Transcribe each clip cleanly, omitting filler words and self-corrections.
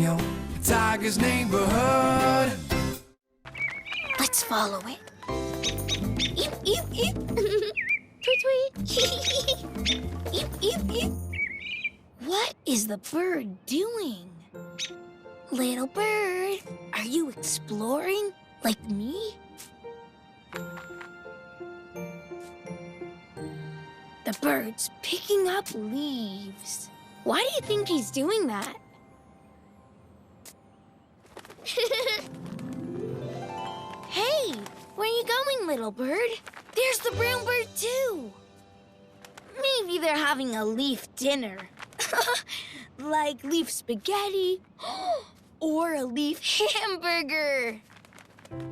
Daniel, Tiger's neighborhood. Let's follow it. Eep, eep, eep. Tweet, tweet. Eep, eep, eep. What is the bird doing? Little bird, are you exploring like me? The bird's picking up leaves. Why do you think he's doing that? Hey, where are you going, little bird? There's the brown bird, too. Maybe they're having a leaf dinner. Like leaf spaghetti or a leaf hamburger.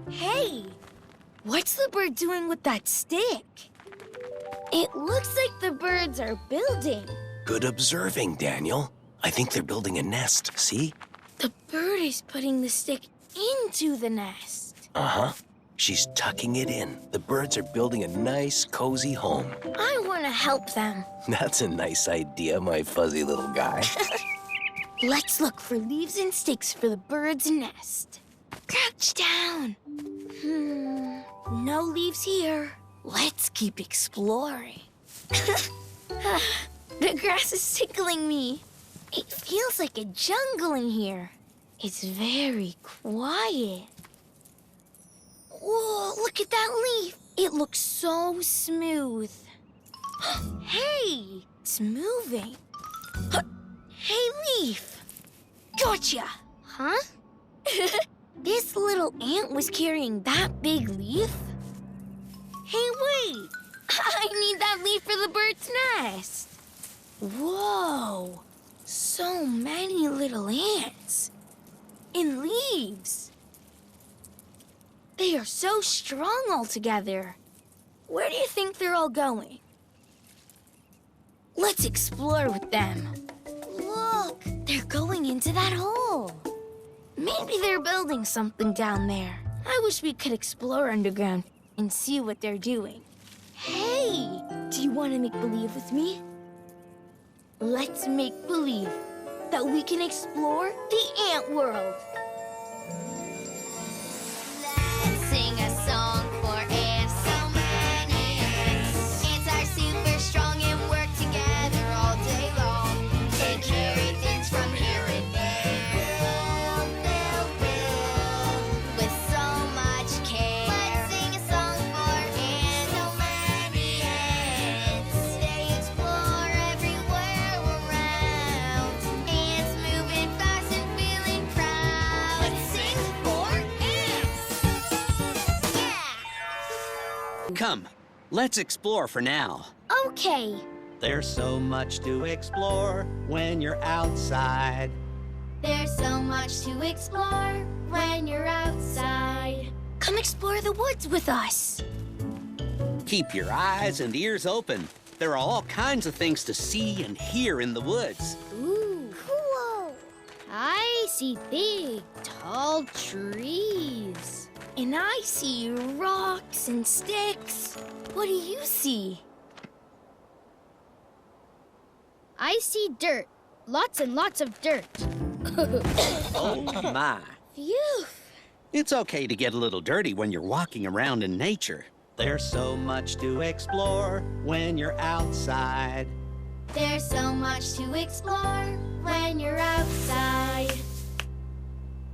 Hey, what's the bird doing with that stick? It looks like the birds are building. Good observing, Daniel. I think they're building a nest, see? The bird is putting the stick into the nest. Uh-huh. She's tucking it in. The birds are building a nice, cozy home. I want to help them. That's a nice idea, my fuzzy little guy. Let's look for leaves and sticks for the bird's nest. Crouch down. No leaves here. Let's keep exploring. The grass is tickling me. It feels like a jungle in here. It's very quiet. Whoa, look at that leaf. It looks so smooth. Hey, it's moving. Hey, leaf. Gotcha. Huh? This little ant was carrying that big leaf? Hey, wait. I need that leaf for the bird's nest. Whoa, so many little ants in leaves. They are so strong all together. Where do you think they're all going? Let's explore with them. Look, they're going into that hole. Maybe they're building something down there. I wish we could explore underground and see what they're doing. Hey, do you want to make believe with me? Let's make believe that we can explore the ant world. Let's sing a song for ants. So many ants. Ants are super strong and work together all day long. They carry things from here and there. Build with so much care. Let's sing a song for ants. So many ants. They explore everywhere around. Ants moving fast and feeling proud. Let's sing for ants. Yeah! Come, let's explore for now. Okay. There's so much to explore when you're outside. There's so much to explore when you're outside. Come explore the woods with us. Keep your eyes and ears open. There are all kinds of things to see and hear in the woods. Ooh, cool. I see big, tall trees. And I see rocks and sticks. What do you see? I see dirt. Lots and lots of dirt. Oh, my. Phew. It's okay to get a little dirty when you're walking around in nature. There's so much to explore when you're outside. There's so much to explore when you're outside.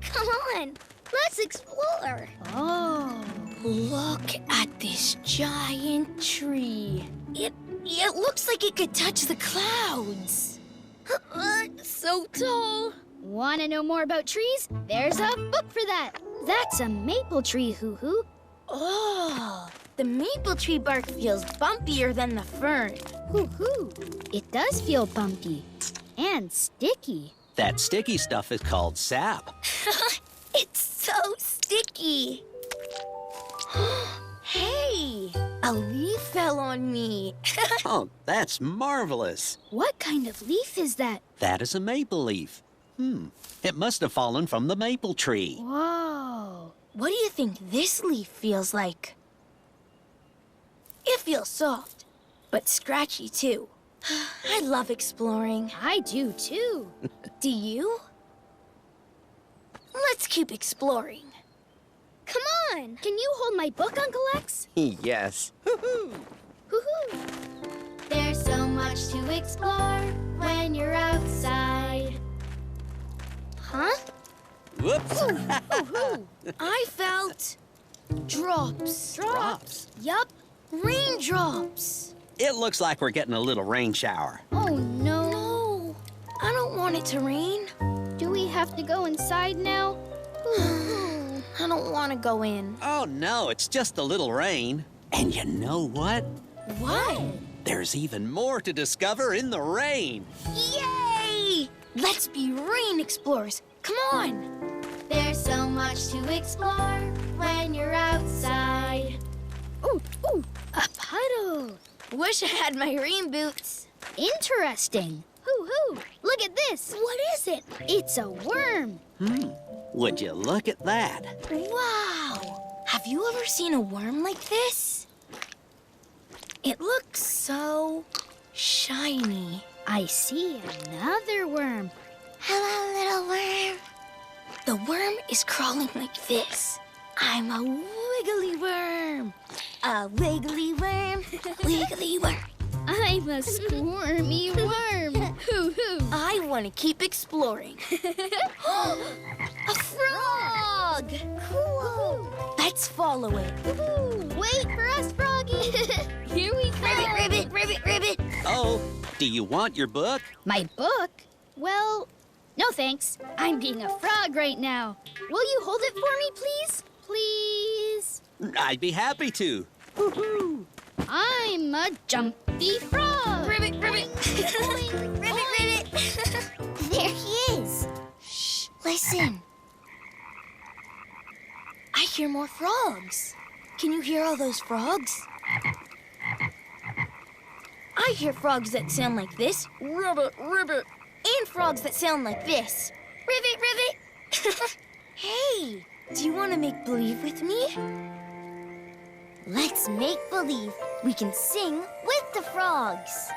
Come on, let's explore. Oh. Look at this giant tree. It looks like it could touch the clouds. So tall. Want to know more about trees? There's a book for that. That's a maple tree, hoo-hoo. Oh, the maple tree bark feels bumpier than the fern. Hoo-hoo. It does feel bumpy and sticky. That sticky stuff is called sap. It's so sticky. Hey, a leaf fell on me. Oh, that's marvelous. What kind of leaf is that? That is a maple leaf. It must have fallen from the maple tree. Whoa. What do you think this leaf feels like? It feels soft, but scratchy too. I love exploring. I do too. Do you? keep exploring. Come on! Can you hold my book, Uncle X? Yes. Hoo-hoo! There's so much to explore when you're outside. Huh? Whoops. I felt drops. Drops. Yup, raindrops. It looks like we're getting a little rain shower. Oh, no. No, I don't want it to rain. Do we have to go inside now? I don't want to go in. Oh, no, it's just a little rain. And you know what? What? There's even more to discover in the rain. Yay! Let's be rain explorers. Come on. There's so much to explore when you're outside. Ooh, a puddle. Wish I had my rain boots. Interesting. Hoo-hoo, look at this. What is it? It's a worm. Would you look at that? Wow! Have you ever seen a worm like this? It looks so shiny. I see another worm. Hello, little worm. The worm is crawling like this. I'm a wiggly worm. A wiggly worm. Wiggly worm. I'm a squirmy worm. Hoo-hoo. I want to keep exploring. A frog! Cool. Let's follow it. Wait for us, Froggy. Here we go. Ribbit, ribbit, ribbit. Oh, do you want your book? My book? Well, no thanks. I'm being a frog right now. Will you hold it for me, please? Please? I'd be happy to. I'm a jumpy frog. Ribbit, ribbit. Boing, Ribbit, ribbit. There he is. Shh, listen. I hear more frogs. Can you hear all those frogs? I hear frogs that sound like this. Ribbit, ribbit. And frogs that sound like this. Ribbit, ribbit. Hey, do you want to make believe with me? Let's make believe we can sing with the frogs.